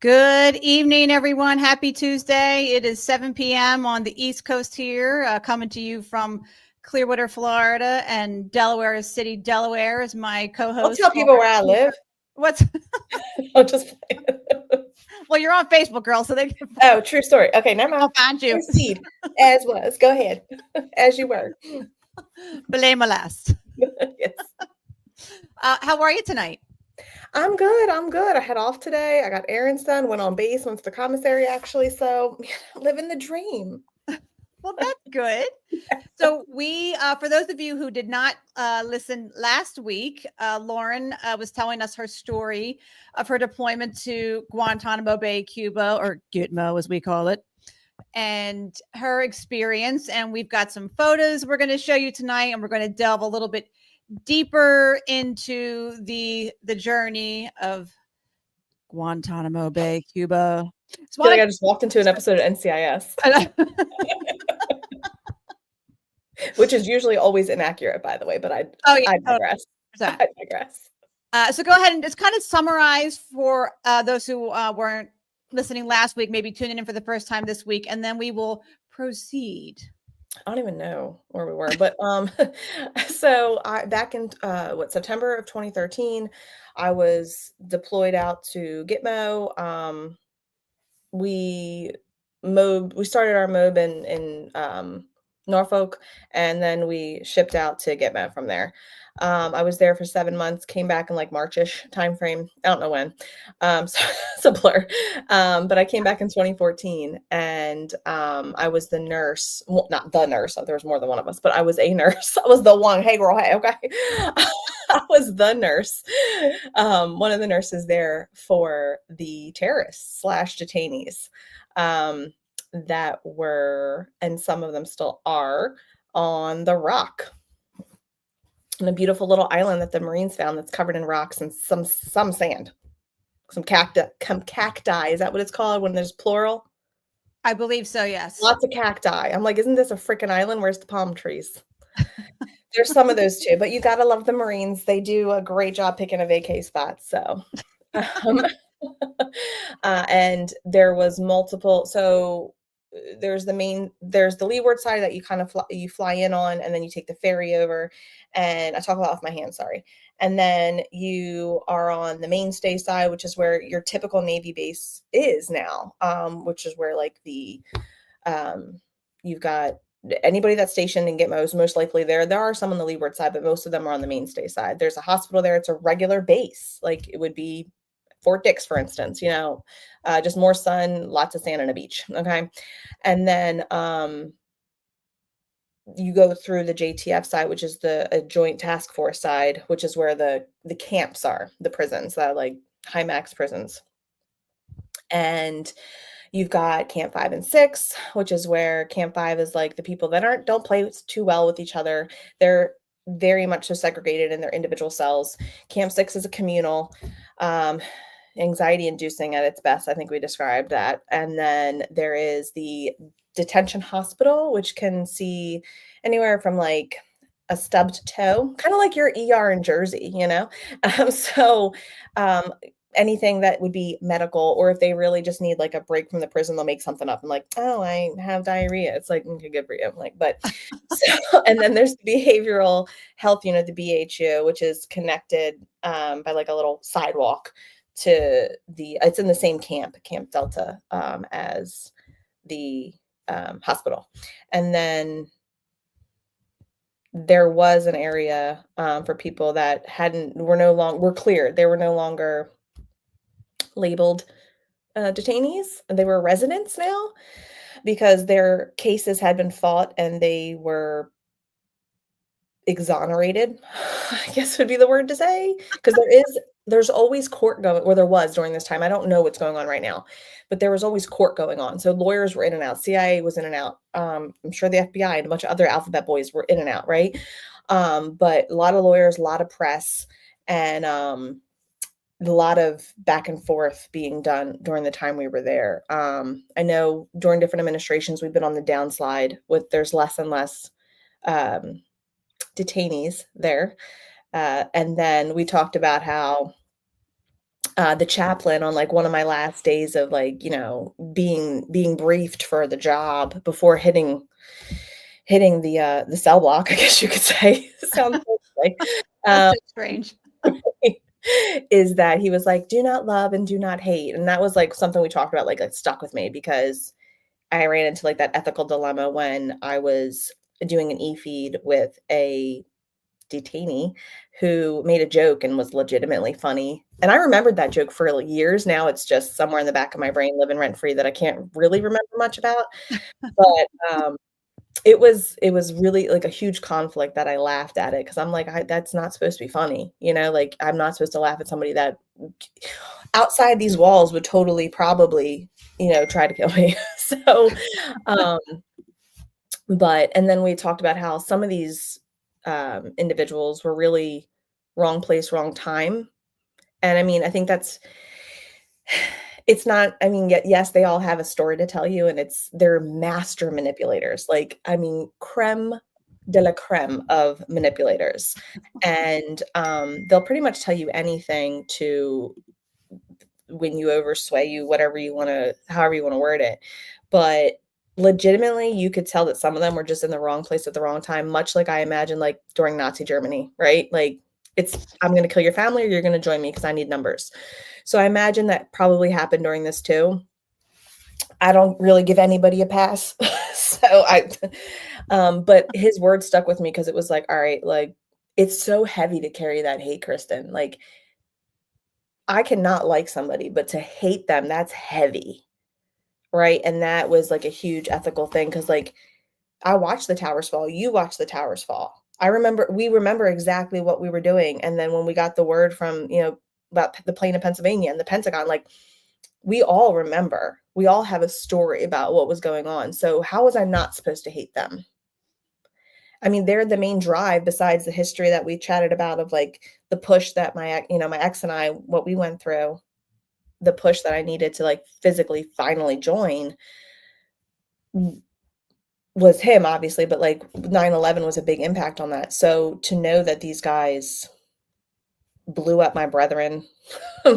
Good evening, everyone. Happy Tuesday. It is 7 p.m. on the East Coast here, coming to you from Clearwater, Florida, and Delaware City, Delaware is my co-host. I'll tell people where I live. What's? I'll just Well, you're on Facebook, girl, so they can Oh, true story. Okay, never mind. I'll find you. Proceed as was. Go ahead. As you were. Belay molest. Yes. How are you tonight? I'm good. I had off today. I got errands done, went on base, went to the commissary actually. So living the dream. Well, that's good. So we, for those of you who did not listen last week, Lauren was telling us her story of her deployment to Guantanamo Bay, Cuba, or Gitmo as we call it, and her experience. And we've got some photos we're going to show you tonight, and we're going to delve a little bit deeper into the journey of Guantanamo Bay, Cuba. I feel like I just walked into an episode of NCIS. Which is usually always inaccurate, by the way, but I digress. I digress. So go ahead and just kind of summarize for those who weren't listening last week, maybe tuning in for the first time this week, and then we will proceed. I don't even know where we were, but so back in September of 2013, I was deployed out to Gitmo. We started our MOB in Norfolk, and then we shipped out to Gitmo from there. I was there for 7 months, came back in like March-ish timeframe. I don't know when. So it's a blur. But I came back in 2014, and I was the nurse. Well, not the nurse. There was more than one of us, but I was a nurse. I was the one. Hey, girl. Hey, okay. I was the nurse. One of the nurses there for the terrorists / detainees. That were, and some of them still are, on the Rock, on a beautiful little island that the Marines found that's covered in rocks and some sand, some cacti. Is that what it's called when there's plural? I believe so, yes. Lots of cacti. I'm like, isn't this a freaking island? Where's the palm trees? There's some of those too, but you gotta love the Marines. They do a great job picking a vacay spot. So, and there was multiple. So there's the leeward side that you kind of you fly in on, and then you take the ferry over, and I talk a lot with my hands, sorry. And then you are on the mainstay side, which is where your typical Navy base is now, which is where like you've got anybody that's stationed in Gitmo is most likely there. There are some on the leeward side, but most of them are on the mainstay side. There's a hospital there. It's a regular base. Like it would be Fort Dix, for instance, just more sun, lots of sand and a beach. Okay. And then you go through the JTF side, which is the Joint Task Force side, which is where the camps are, the prisons, that like high max prisons. And you've got Camp 5 and 6, which is where Camp 5 is like the people that don't play too well with each other. They're very much so segregated in their individual cells. Camp 6 is a communal, anxiety inducing at its best. I think we described that. And then there is the detention hospital, which can see anywhere from like a stubbed toe, kind of like your ER in Jersey, anything that would be medical, or if they really just need like a break from the prison, they'll make something up and like, oh, I have diarrhea. It's like, okay, good for you. And then there's the behavioral health unit, the BHU, which is connected by like a little sidewalk to it's in the same Camp Delta, as the hospital. And then there was an area for people that were cleared. They were no longer labeled detainees. They were residents now because their cases had been fought and they were exonerated, I guess would be the word to say, because there's always court going, or there was during this time. I don't know what's going on right now, but there was always court going on. So lawyers were in and out. CIA was in and out. I'm sure the FBI and a bunch of other alphabet boys were in and out, right? But a lot of lawyers, a lot of press, and a lot of back and forth being done during the time we were there. I know during different administrations, we've been on the downslide there's less and less detainees there. And then we talked about how the chaplain on like one of my last days of like, being briefed for the job before hitting the cell block, I guess you could say. Sounds like, That's um, so strange. is that he was like, "Do not love and do not hate," and that was like something we talked about, like it stuck with me because I ran into like that ethical dilemma when I was doing an e-feed with a detainee who made a joke and was legitimately funny. And I remembered that joke for like years. Now it's just somewhere in the back of my brain, living rent free, that I can't really remember much about. But it was really like a huge conflict that I laughed at it because I'm like, that's not supposed to be funny, like I'm not supposed to laugh at somebody that outside these walls would totally probably, try to kill me. So, um, but and then we talked about how some of these individuals were really wrong place, wrong time. And I mean, I think it's not, I mean, yes, they all have a story to tell you, and they're master manipulators. Like, I mean, creme de la creme of manipulators. And they'll pretty much tell you anything to win you over, sway you, whatever you want to, however you want to word it. But legitimately, you could tell that some of them were just in the wrong place at the wrong time, much like I imagine like during Nazi Germany, right? Like I'm going to kill your family or you're going to join me because I need numbers. So I imagine that probably happened during this too. I don't really give anybody a pass. But his words stuck with me because it was like, all right, like it's so heavy to carry that hate, Kristen. Like I cannot like somebody, but to hate them, that's heavy. Right. And that was like a huge ethical thing because, like, I watched the towers fall. You watched the towers fall. We remember exactly what we were doing. And then when we got the word from, about the plane of Pennsylvania and the Pentagon, like, we all remember. We all have a story about what was going on. So, how was I not supposed to hate them? I mean, they're the main drive besides the history that we chatted about of like the push that my ex and I, what we went through, the push that I needed to like physically finally join was him, obviously, but like 9/11 was a big impact on that. So to know that these guys blew up my brethren,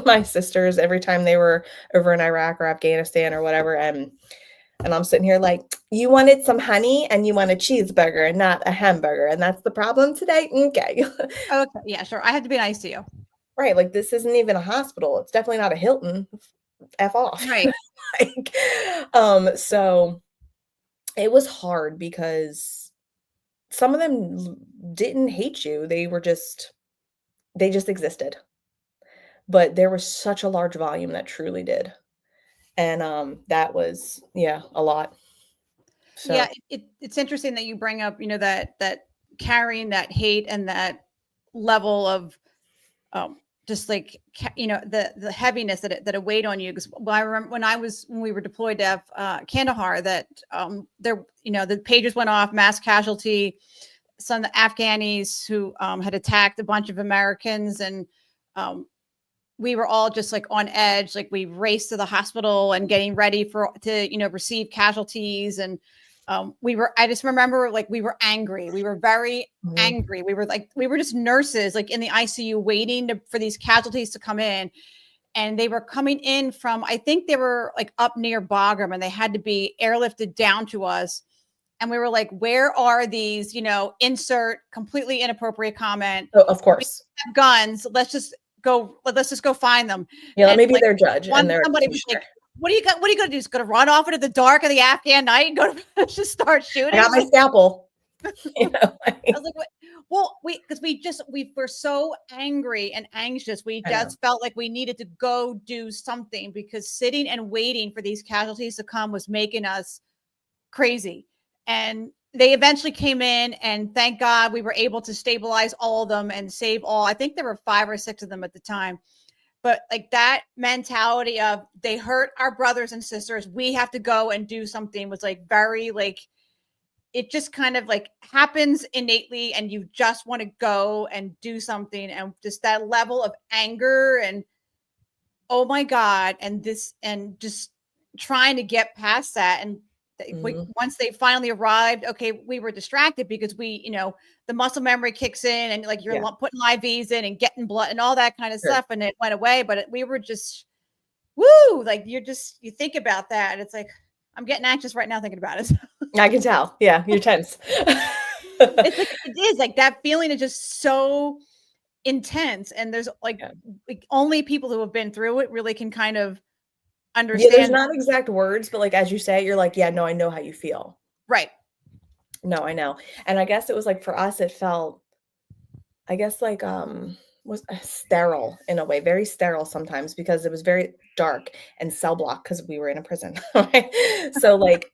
my sisters, every time they were over in Iraq or Afghanistan or whatever, and I'm sitting here like, you wanted some honey and you want a cheeseburger and not a hamburger, and that's the problem today. Okay. Okay, yeah, sure. I had to be nice to you. Right. Like this isn't even a hospital. It's definitely not a Hilton. F off. Right. Like, so it was hard because some of them didn't hate you. They just existed. But there was such a large volume that truly did. And that was, yeah, a lot. So Yeah, it's interesting that you bring up, that carrying that hate and that level of just like the heaviness that it weighed on you. Because I remember when we were deployed to Kandahar, that there the pagers went off, mass casualty, some of the Afghanis who had attacked a bunch of Americans, and um, we were all just like on edge. Like we raced to the hospital and getting ready to receive casualties. And I just remember like we were angry. We were very mhm. angry. We were just nurses like in the ICU waiting for these casualties to come in. And they were coming in from, I think they were like up near Bagram, and they had to be airlifted down to us. And we were like, where are these, insert completely inappropriate comment. Oh, of We course. have guns. Let's just go find them. Yeah, let And me be like their judge and their somebody was executioner. like, what are you gonna do? Just gonna run off into the dark of the Afghan night and go to just start I shooting? got my scalpel. I was like, what? Well, because we were so angry and anxious. We I know. just felt like we needed to go do something because sitting and waiting for these casualties to come was making us crazy. And they eventually came in, and thank God we were able to stabilize all of them and save all. I think there were 5 or 6 of them at the time. But like that mentality of they hurt our brothers and sisters, we have to go and do something was like very like it just kind of like happens innately, and you just want to go and do something, and just that level of anger and oh my God, and just trying to get past that. And Mhm. Once they finally arrived, okay, we were distracted because the muscle memory kicks in and like you're Yeah. putting IVs in and getting blood and all that kind of Sure. stuff, and it went away. But we were just woo, like you think about that, and it's like I'm getting anxious right now thinking about it. I can tell. Yeah, you're tense. It's like it is like that feeling is just so intense, and there's Yeah. like only people who have been through it really can kind of Yeah, there's understand. not exact words, but, like, as you say, you're like, "Yeah, no, I know how you feel." Right. No, I know. And I guess it was like for us, it felt, I guess, like, was sterile in a way, very sterile sometimes because it was very dark and cell block because we were in a prison, right? So, like,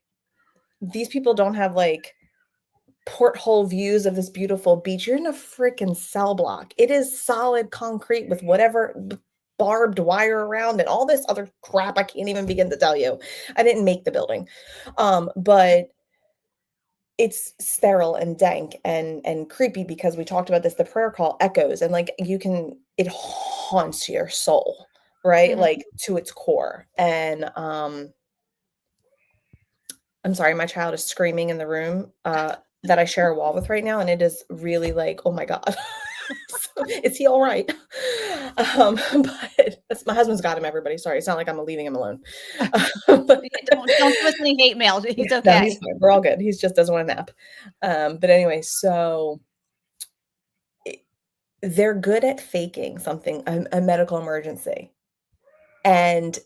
these people don't have, like, porthole views of this beautiful beach. You're in a freaking cell block. It is solid concrete with whatever barbed wire around and all this other crap I can't even begin to tell you. I didn't make the building. But it's sterile and dank and creepy because we talked about this, the prayer call echoes and like it haunts your soul, right? Mhm. Like to its core. And I'm sorry, my child is screaming in the room that I share a wall with right now, and it is really like, oh my God. So, is he all right? But my husband's got him, everybody. Sorry, it's not like I'm leaving him alone. But Yeah, don't give us any hate mail. yeah, He's no, he's okay. fine. We're all good. He just doesn't want a nap. But anyway, so I they're good at faking something, a medical emergency, and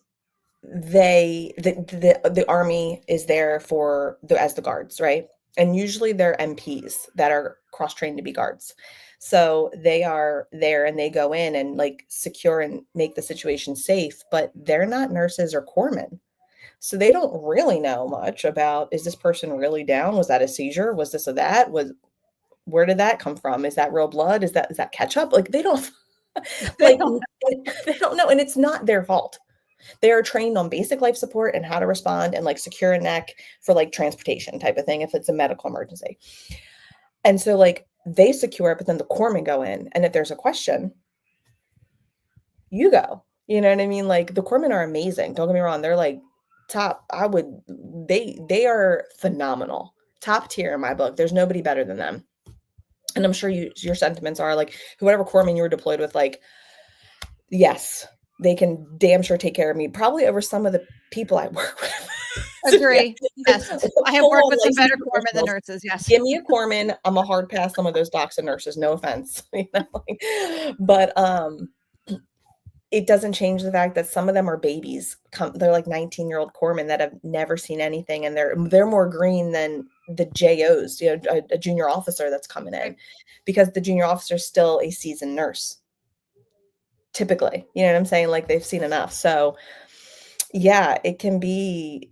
the army is there for the as the guards, right? And usually they're MPs that are cross-trained to be guards. So they are there and they go in and, like, secure and make the situation safe, but they're not nurses or corpsmen. So they don't really know much about, is this person really down? Was that a seizure? Was this or that? Was where did that come from? Is that real blood? Is that ketchup? Like, they don't They like, don't. they don't know, and it's not their fault. They are trained on basic life support and how to respond and, like, secure a neck for, like, transportation type of thing if it's a medical emergency. And so, like, they secure it, but then the corpsmen go in, and if there's a question, you go. You know what I mean? Like, the corpsmen are amazing, don't get me wrong, they're, like, top I would they are phenomenal. Top tier in my book, there's nobody better than them. And I'm sure your sentiments are, like, whoever corpsman you were deployed with, like, yes, they can damn sure take care of me, probably over some of the people I work with. To be Agree. Yes. honest, I have full worked on with some licensed better corpsmen than professionals. nurses, yes. Give me a corpsman, I'm a hard pass some of those docs and nurses, no offense, like, but, it doesn't change the fact that some of them are babies. They're like 19-year-old corpsmen that have never seen anything, and they're more green than the JOs, a junior officer that's coming in, Right. because the junior officer is still a seasoned nurse, typically. You know what I'm saying? Like, they've seen enough. So, yeah, it can be,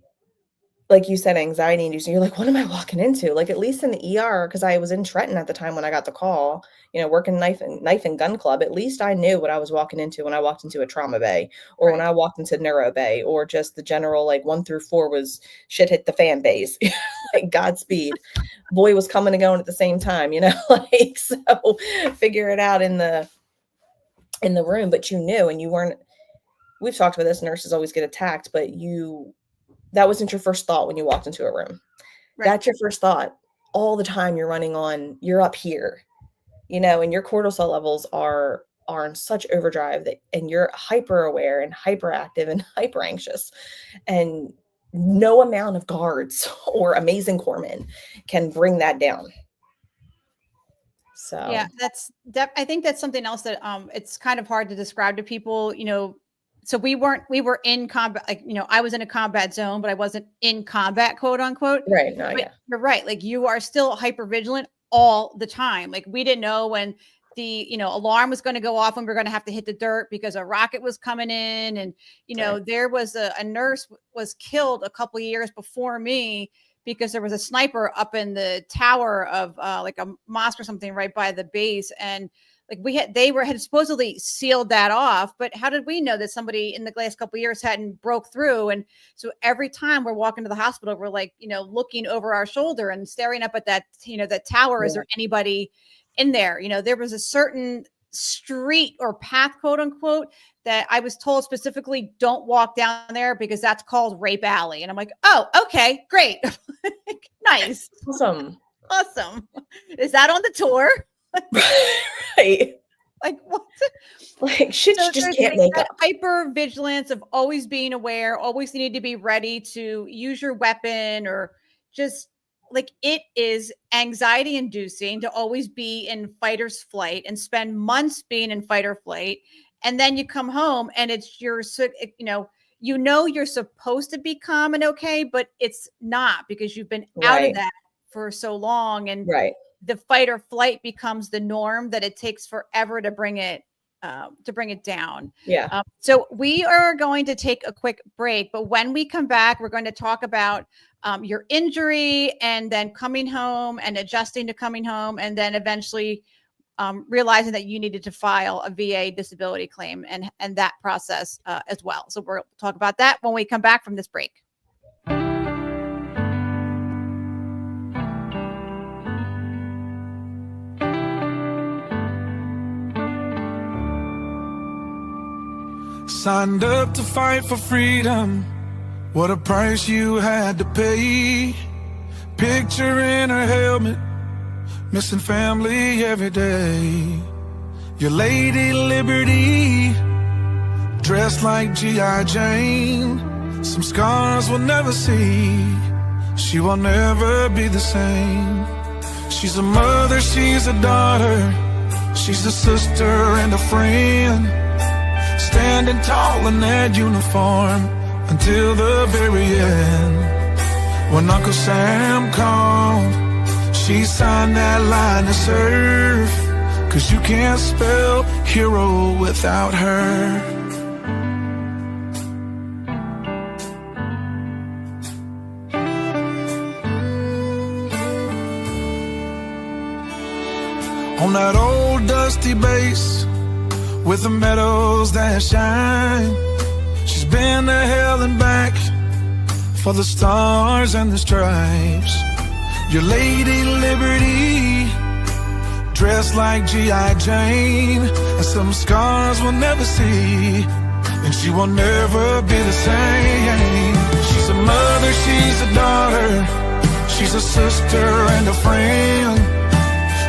like you said, anxiety inducing. You're like, "What am I walking into?" Like, at least in the ER, because I was in Trenton at the time when I got the call, working knife and gun club, at least I knew what I was walking into when I walked into a trauma bay, or when Right. I walked into neuro bay, or just the general, like, 1 through 4 was shit hit the fan bays. Like, Godspeed. Boy was coming and going at the same time, like, so figure it out in the room, but you knew, and you weren't we've talked about this, nurses always get attacked, but that wasn't your first thought when you walked into a room. Right. That's your first thought. All the time you're up here, and your cortisol levels are in such overdrive and you're hyper aware and hyperactive and hyper anxious. And no amount of guards or amazing corpsmen can bring that down. Yeah, So, I think that's something else that it's kind of hard to describe to people, so we were in combat, like, I was in a combat zone, but I wasn't in combat, quote unquote. right. No, But yeah. you're right, like you are still hyper vigilant all the time. Like we didn't know when the alarm was going to go off, when we are going to have to hit the dirt because a rocket was coming in. And Right. there was a nurse was killed a couple years before me because there was a sniper up in the tower of like a mosque or something right by the base. And like had supposedly sealed that off, but how did we know that somebody in the last couple of years hadn't broke through? And so every time we're walking to the hospital, we're like, looking over our shoulder and staring up at that, that tower. Is Yeah. there anybody in there? There was a certain street or path, quote unquote, that I was told specifically don't walk down there because that's called Rape Alley. And I'm like, oh, okay, great. Nice. Awesome. Awesome. Is that on the tour? Right. Like what? Like shit, So you just there's can't like make that up. hyper vigilance of always being aware, always need to be ready to use your weapon, or just like it is anxiety inducing to always be in fighter's flight and spend months being in fight or flight. And then you come home and it's your, you're supposed to be calm and okay, but it's not because you've been out of Right. that for so long. And Right. the fight or flight becomes the norm that it takes forever to bring it down. Yeah. So we are going to take a quick break, but when we come back, we're going to talk about your injury and then coming home and adjusting to coming home, and then eventually realizing that you needed to file a VA disability claim and that process as well. So we'll talk about that when we come back from this break. Signed up to fight for freedom. What a price you had to pay. Picture in her helmet, missing family every day. Your Lady Liberty, dressed like G.I. Jane. Some scars we'll never see. She will never be the same. She's a mother, she's a daughter. She's a sister and a friend. Standing tall in that uniform until the very end. When Uncle Sam called, she signed that line to serve. 'Cause you can't spell hero without her. On that old dusty base with the meadows that shine, she's been to hell and back for the stars and the stripes. Your Lady Liberty, dressed like G.I. Jane, and some scars we'll never see, and she will never be the same. She's a mother, she's a daughter, she's a sister and a friend,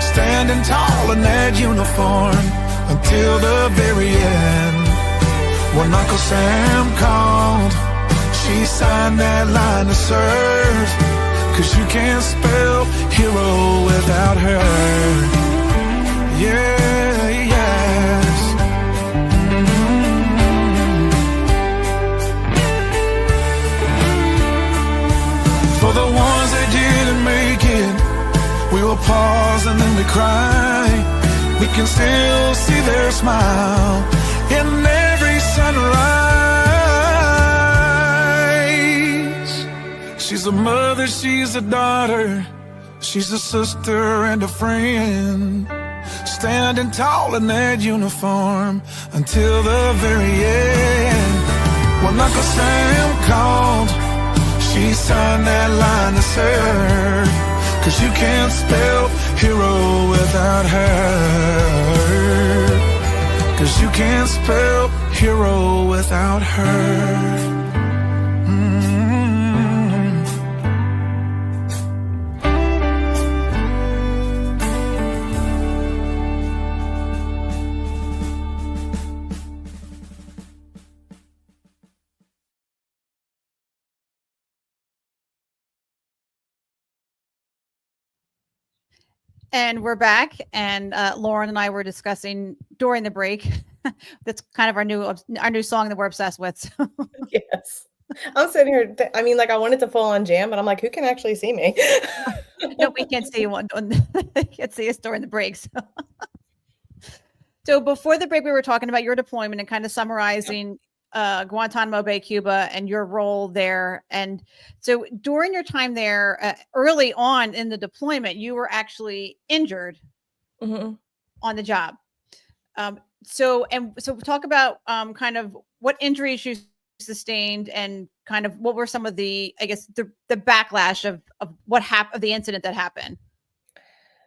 standing tall in that uniform until the very end. When Uncle Sam called, she signed that line to serve. 'Cause you can't spell hero without her. Yeah, yes. For the ones that didn't make it, we will pause and then we cry. We can still see their smile in every sunrise. She's a mother, she's a daughter, she's a sister and a friend, standing tall in that uniform until the very end. When Uncle Sam called, she signed that line to serve. 'Cause you can't spell hero without her. 'Cause you can't spell hero without her. And we're back, and Lauren and I were discussing during the break. That's kind of our new song that we're obsessed with. So. Yes. I'm sitting here, I mean, like I wanted to full on jam, but I'm like, who can actually see me? No, we can't see you can't see us during the breaks. So before the break, we were talking about your deployment and kind of summarizing Guantanamo Bay, Cuba, and your role there. And so during your time there, early on in the deployment, you were actually injured on the job. So talk about kind of what injuries you sustained and kind of what were some of the, I guess, the backlash of what happened, of the incident that happened.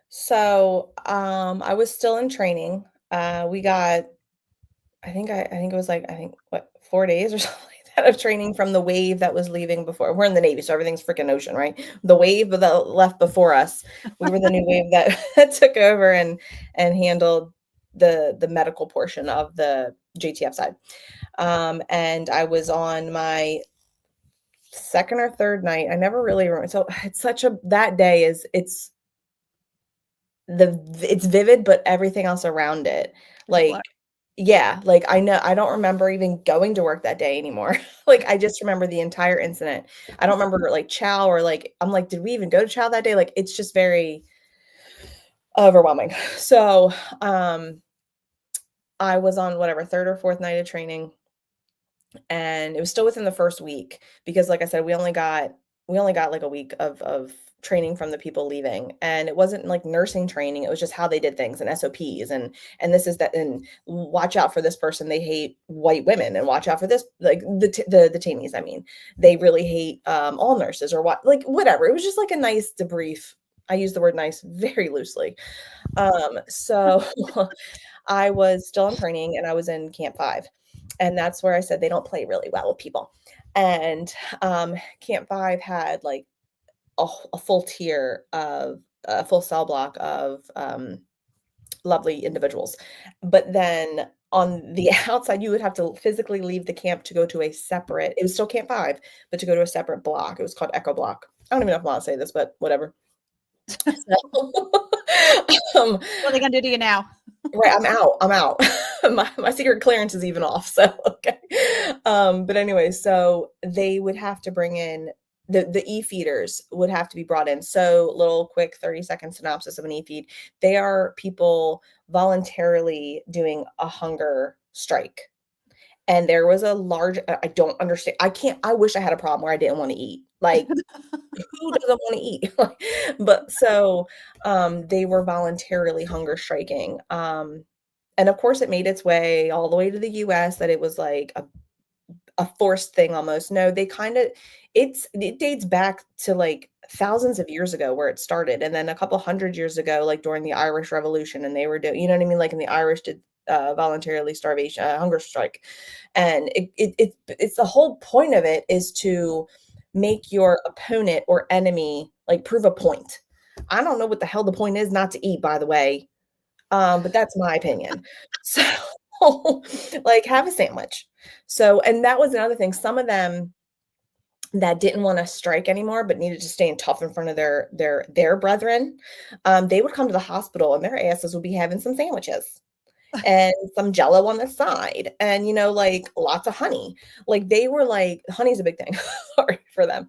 So I was still in training. We got, I think it was like, 4 days or something like that of training from the wave that was leaving before. We're in the Navy, so everything's freaking ocean, right? The wave that left before us, we were the new wave that, that took over and handled the medical portion of the JTF side. And I was on my second or third night. I never really remember. So it's such a, that day is, it's vivid, but everything else around it, like, yeah, like I know, I don't remember even going to work that day anymore. Like I just remember the entire incident. I don't remember like chow, or like, I'm like, did we even go to chow that day? Like, it's just very overwhelming. So, I was on whatever, third or fourth night of training, and it was still within the first week because, like I said, we only got like a week of training from the people leaving, and it wasn't like nursing training. It was just how they did things and SOPs, and this is that, and watch out for this person. They hate white women, and watch out for this, like the detainees. I mean, they really hate all nurses, or what, like whatever. It was just like a nice debrief. I use the word nice very loosely. So I was still in training, and I was in Camp 5. And that's where I said they don't play really well with people. And Camp 5 had like a full tier of a full cell block of lovely individuals. But then on the outside, you would have to physically leave the camp to go to a separate, it was still Camp 5, but to go to a separate block. It was called Echo Block. I don't even know if I want to say this, but whatever. So, What are they gonna do to you now? right, I'm out. My secret clearance is even off. So okay. But anyway, so they would have to bring in the e-feeders would have to be brought in. So little quick 30-second synopsis of an e-feed. They are people voluntarily doing a hunger strike. And there was a large, I don't understand. I wish I had a problem where I didn't want to eat. Like, who doesn't want to eat? But so they were voluntarily hunger striking. And of course, it made its way all the way to the US, that it was like a forced thing almost. No, they kind of, it dates back to like thousands of years ago where it started. And then a couple hundred years ago, like during the Irish Revolution, and they were doing, you know what I mean? Like in the Irish did voluntarily starvation, hunger strike. And it's the whole point of it is to make your opponent or enemy like prove a point. I don't know what the hell the point is not to eat, by the way. But that's my opinion. So like have a sandwich. So, and that was another thing. Some of them that didn't want to strike anymore, but needed to stand tough in front of their brethren, they would come to the hospital, and their asses would be having some sandwiches and some jello on the side, and you know, like lots of honey. Like they were like, honey's a big thing sorry for them.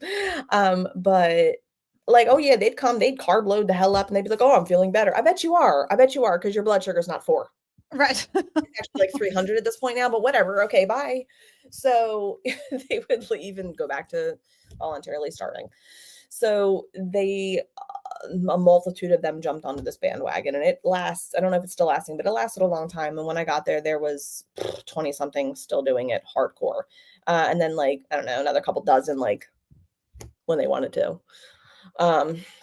But like, oh yeah, they'd come, they'd carb load the hell up, and they'd be like, oh, I'm feeling better. I bet you are, because your blood sugar is not 4. Right. It's actually like 300 at this point now, but whatever. Okay, bye. So they would leave and go back to voluntarily starving. So they, a multitude of them jumped onto this bandwagon, and it lasts, I don't know if it's still lasting, but it lasted a long time. And when I got there, there was 20 something still doing it hardcore. And then like, I don't know, another couple dozen, like when they wanted to.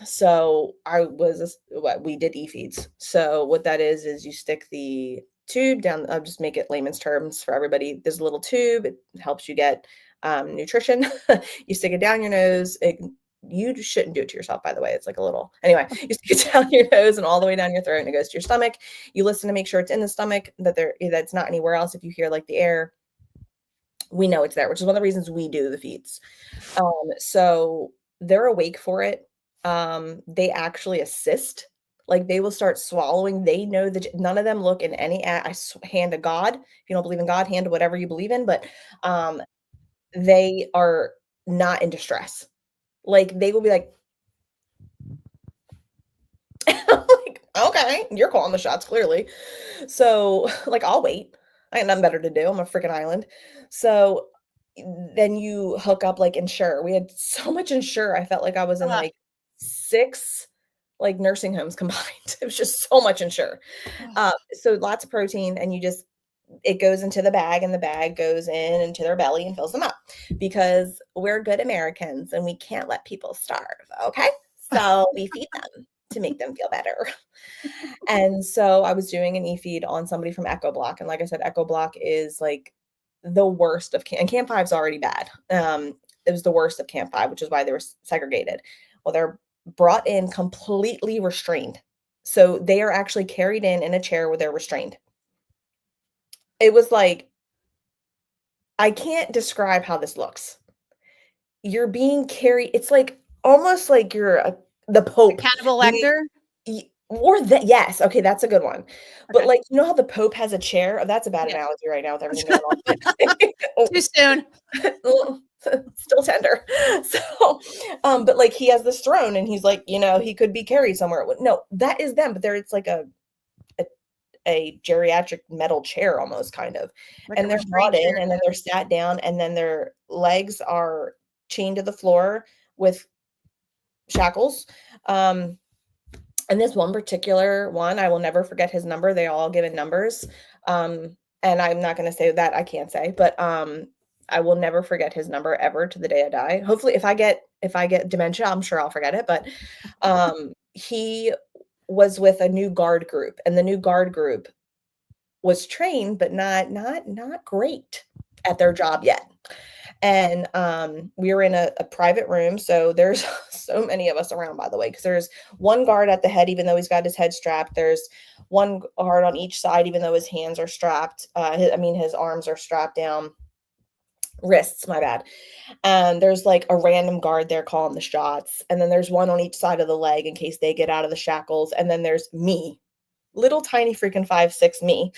So we did e-feeds. So what that is you stick the tube down, I'll just make it layman's terms for everybody. There's a little tube. It helps you get nutrition. You stick it down your nose. You shouldn't do it to yourself, by the way. It's like a little, anyway, you stick it down your nose and all the way down your throat, and it goes to your stomach. You listen to make sure it's in the stomach, that's not anywhere else. If you hear like the air, we know it's there, which is one of the reasons we do the feeds. So they're awake for it. They actually assist. Like they will start swallowing. They know that none of them look in any, hand to God. If you don't believe in God, hand to whatever you believe in. But they are not in distress. Like they will be like, like, okay, you're calling the shots clearly. So like, I'll wait. I got nothing better to do. I'm a freaking island. So then you hook up like Ensure. We had so much Ensure. I felt like I was in like 6 like nursing homes combined. It was just so much Ensure. So lots of protein, and it goes into the bag, and the bag goes into their belly and fills them up, because we're good Americans and we can't let people starve. Okay. So we feed them. to make them feel better. And so I was doing an e-feed on somebody from Echo Block. And like I said, Echo Block is like the worst of camp. And Camp 5 is already bad. It was the worst of Camp 5, which is why they were segregated. Well, they're brought in completely restrained. So they are actually carried in a chair where they're restrained. It was like, I can't describe how this looks. You're being carried. It's like almost like you're the Pope. Hannibal Lecter? Or that, yes. Okay, that's a good one. But Okay. like, you know how the Pope has a chair? Oh, that's a bad Yeah. analogy right now with everything going on. Too soon. Still tender. So, but like he has this throne and he's like, he could be carried somewhere. No, that is them, but there it's like a geriatric metal chair almost kind of. Like And they're brought in and then they're sat down and then their legs are chained to the floor with shackles. And this one particular one, I will never forget his number. They all given numbers. And I'm not going to say that, I can't say, but I will never forget his number ever to the day I die. Hopefully if I get dementia, I'm sure I'll forget it. But he was with a new guard group, and the new guard group was trained, but not great at their job yet. And we were in a private room. So there's so many of us around, by the way, because there's one guard at the head, even though he's got his head strapped. There's one guard on each side, even though his hands are strapped. His arms are strapped down. Wrists, my bad. And there's like a random guard there calling the shots. And then there's one on each side of the leg in case they get out of the shackles. And then there's me, little tiny freaking 5'6" me.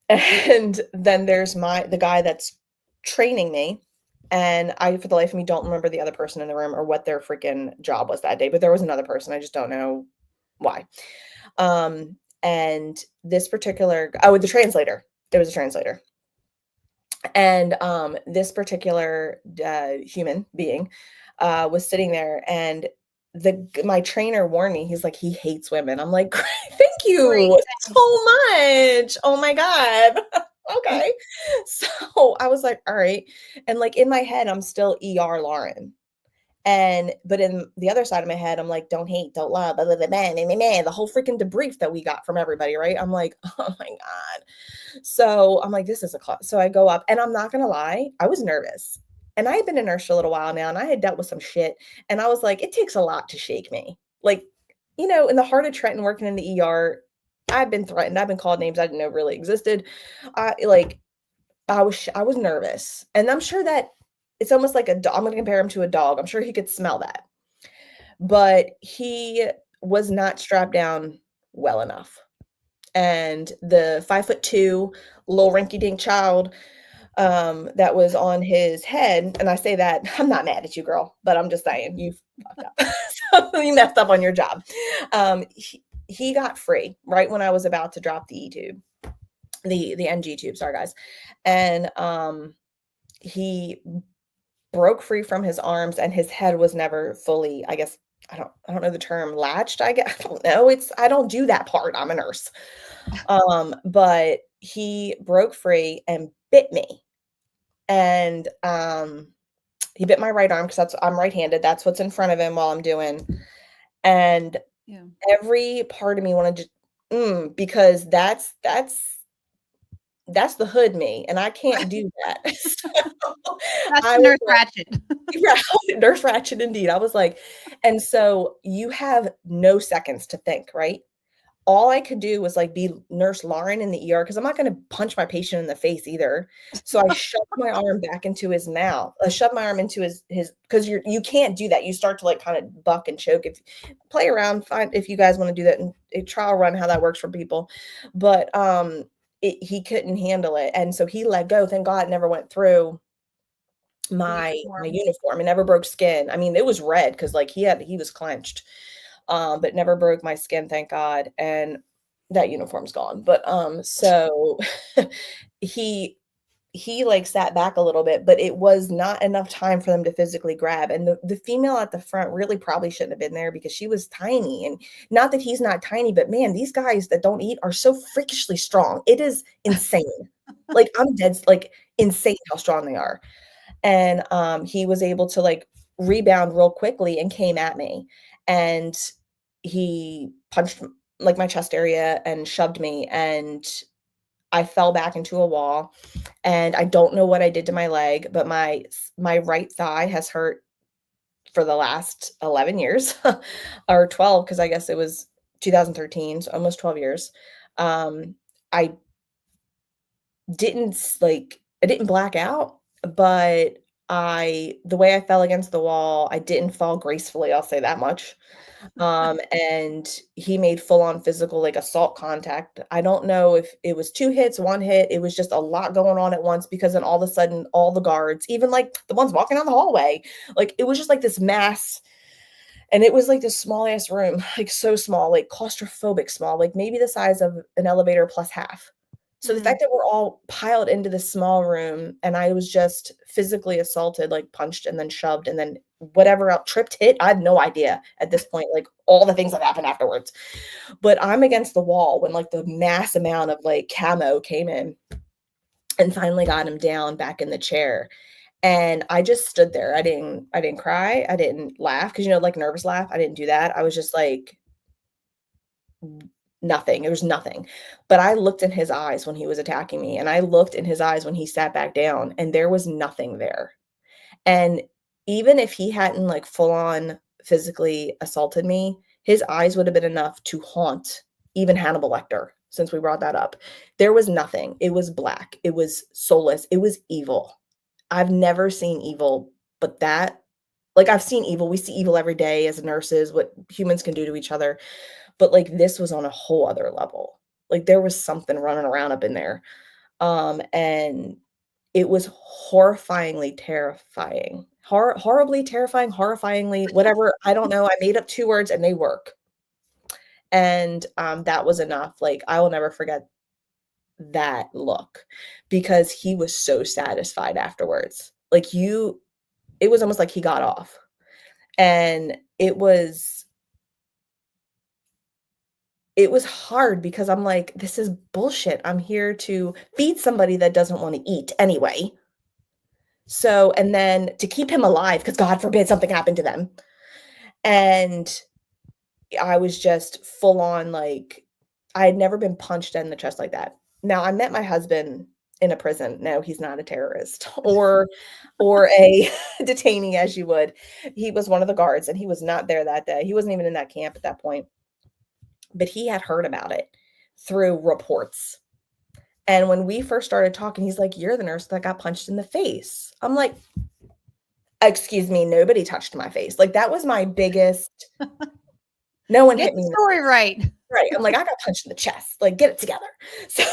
And then there's the guy that's training me. And I, for the life of me, don't remember the other person in the room or what their freaking job was that day. But there was another person. I just don't know why. And this particular, the translator. There was a translator. And this particular human being was sitting there, and my trainer warned me. He's like, he hates women. I'm like, thank you so much. Oh my God. Okay. So I was like, all right. And like in my head, I'm still ER Lauren. But in the other side of my head, I'm like, don't hate, don't love, blah, blah, blah, blah, blah, blah, the whole freaking debrief that we got from everybody, right? I'm like, oh my God. So I'm like, this is a class. So I go up, and I'm not going to lie, I was nervous. And I had been a nurse for a little while now, and I had dealt with some shit. And I was like, it takes a lot to shake me. Like, in the heart of Trenton, working in the ER, I've been threatened. I've been called names I didn't know really existed. I was nervous. And I'm sure that it's almost like I'm going to compare him to a dog. I'm sure he could smell that. But he was not strapped down well enough. And the 5'2" little rinky-dink child that was on his head, and I say that, I'm not mad at you, girl, but I'm just saying, you fucked up. So you messed up on your job. He got free right when I was about to drop the E-tube, the NG tube, sorry guys. And he broke free from his arms, and his head was never fully, I guess, I don't know the term, latched, I guess. I don't know. I don't do that part. I'm a nurse. But he broke free and bit me. And he bit my right arm because I'm right-handed. That's what's in front of him while I'm doing. And every part of me wanted to, because that's the hood me, and I can't do that. That's Nurse Ratchet. Yeah, Nurse Ratchet indeed. I was like, and so you have no seconds to think, right? All I could do was like be Nurse Lauren in the ER, because I'm not going to punch my patient in the face either. So I shoved my arm back into his mouth. I shoved my arm into his because you can't do that. You start to like kind of buck and choke. If play around, find if you guys want to do that and a trial run how that works for people. But he couldn't handle it, and so he let go. Thank God it never went through my uniform. It never broke skin. I mean, it was red because like he was clenched, but never broke my skin, thank God. And that uniform's gone. But so he like sat back a little bit, but it was not enough time for them to physically grab. And the female at the front really probably shouldn't have been there because she was tiny. And not that he's not tiny, but man, these guys that don't eat are so freakishly strong. It is insane. Like I'm dead, like insane how strong they are. And he was able to like rebound real quickly and came at me. And he punched like my chest area and shoved me, and I fell back into a wall, and I don't know what I did to my leg, but my right thigh has hurt for the last 11 years or 12, because I guess it was 2013, so almost 12 years. I I didn't black out, but the way I fell against the wall, I didn't fall gracefully, I'll say that much. And he made full on physical, like, assault contact. I don't know if it was 2 hits, 1 hit. It was just a lot going on at once, because then all of a sudden, all the guards, even like the ones walking down the hallway, like, it was just like this mass. And it was like this small ass room, like so small, like claustrophobic small, like maybe the size of an elevator plus half. So the fact that we're all piled into this small room, and I was just physically assaulted, like punched and then shoved, and then whatever else, tripped, hit, I have no idea at this point, like all the things that happened afterwards. But I'm against the wall when like the mass amount of like camo came in and finally got him down back in the chair. And I just stood there. I didn't cry. I didn't laugh, because, like nervous laugh. I didn't do that. I was just like, nothing. It was nothing. But I looked in his eyes when he was attacking me, and I looked in his eyes when he sat back down, and there was nothing there. And even if he hadn't like full on physically assaulted me, his eyes would have been enough to haunt even Hannibal Lecter, since we brought that up. There was nothing. It was black. It was soulless. It was evil. I've never seen evil, but that, like, I've seen evil. We see evil every day as nurses, what humans can do to each other. But like, this was on a whole other level. Like, there was something running around up in there. And it was horrifyingly terrifying. Horribly terrifying, horrifyingly, whatever. I don't know. I made up 2 words and they work. And that was enough. Like, I will never forget that look, because he was so satisfied afterwards. Like, it was almost like he got off. And it was hard, because I'm like, this is bullshit. I'm here to feed somebody that doesn't want to eat anyway. So, and then to keep him alive, because God forbid something happened to them. And I was just full on, like, I had never been punched in the chest like that. Now, I met my husband in a prison. No, he's not a terrorist or a detainee, as you would. He was one of the guards, and he was not there that day. He wasn't even in that camp at that point. But he had heard about it through reports. And when we first started talking, he's like, "You're the nurse that got punched in the face." I'm like, "Excuse me, nobody touched my face." Like, that was my biggest, no one hit me. Story right. Right. I'm like, I got punched in the chest. Like, get it together. So,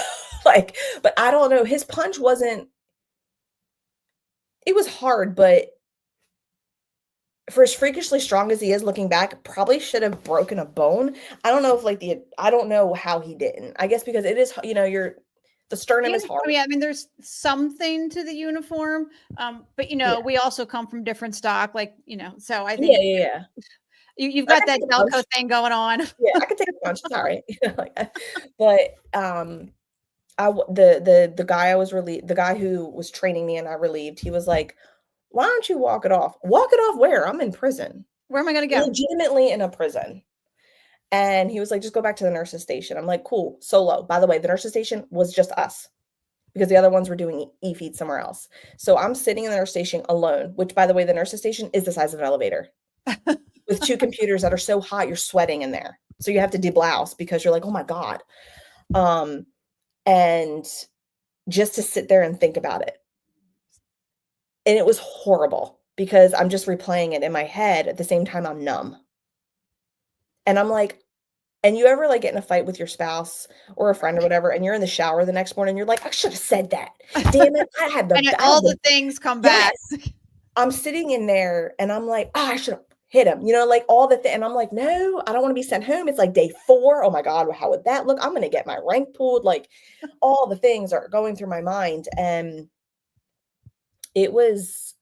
like, but I don't know. His punch wasn't, it was hard, but for as freakishly strong as he is, looking back, probably should have broken a bone. I don't know if I don't know how he didn't. I guess because it is, the sternum is hard. I mean, there's something to the uniform, but we also come from different stock, like, so I think yeah. You've got that Delco thing going on. Yeah, I could take a punch. Sorry. But the guy the guy who was training me and I relieved, he was like, "Why don't you walk it off?" Walk it off where? I'm in prison. Where am I going to go? Legitimately in a prison. And he was like, "Just go back to the nurse's station." I'm like, "Cool, solo." By the way, the nurse's station was just us, because the other ones were doing e-feed somewhere else. So I'm sitting in the nurse station alone, which, by the way, the nurse's station is the size of an elevator. With 2 computers that are so hot, you're sweating in there. So you have to deblouse, because you're like, oh my God. And just to sit there and think about it. And it was horrible, because I'm just replaying it in my head. At the same time, I'm numb. And I'm like, and you ever like get in a fight with your spouse or a friend or whatever, and you're in the shower the next morning, and you're like, "I should have said that. Damn it. I had and all the things come back. I'm sitting in there and I'm like, "Oh, I should have hit him," like all the and I'm like, "No, I don't want to be sent home. It's like day 4. Oh my God, how would that look? I'm going to get my rank pulled." Like, all the things are going through my mind. And it was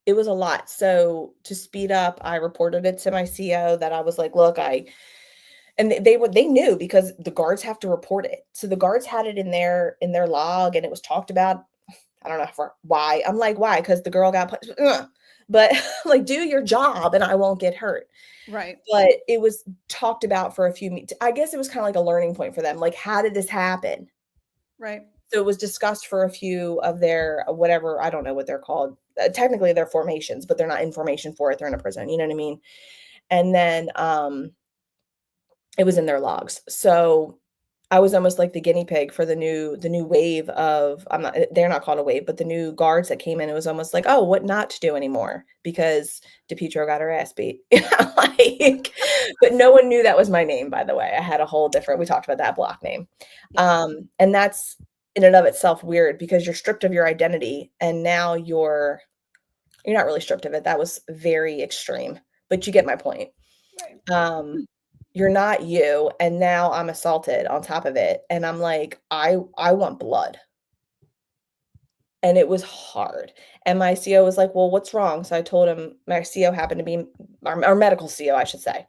a lot. So to speed up, I reported it to my CO that I was like, "Look, and they knew, because the guards have to report it. So the guards had it in their log, and it was talked about. I don't know why. I'm like, why? Because the girl got punched. but like, do your job and I won't get hurt. Right. But it was talked about for a few I guess it was kind of like a learning point for them. Like, how did this happen? Right. So it was discussed for a few of their whatever, I don't know what they're called. Technically they're formations, but they're not in formation for it. They're in a prison. You know what I mean? And then it was in their logs. So I was almost like the guinea pig for the new wave of they're not called a wave, but the new guards that came in. It was almost like, oh, what not to do anymore because DiPietro got her ass beat. Like, but no one knew that was my name, by the way. I had a whole different, we talked about that block name. And that's in and of itself weird because you're stripped of your identity and now you're not really stripped of it. That was very extreme, but you get my point. Right. You're not you, and now I'm assaulted on top of it, and I'm like, I want blood. And it was hard. And my CO was like, well, what's wrong? So I told him my CO happened to be our medical CO, I should say.